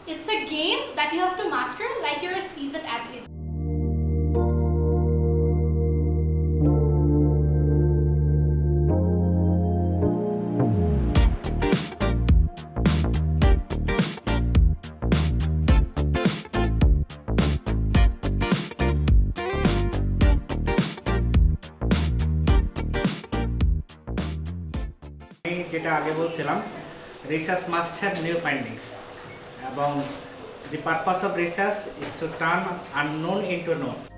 It's a game that you have to master like you're a seasoned athlete. যেটা আগে বলছিলাম, research must have new findings এবং the purpose of research is to turn unknown into known.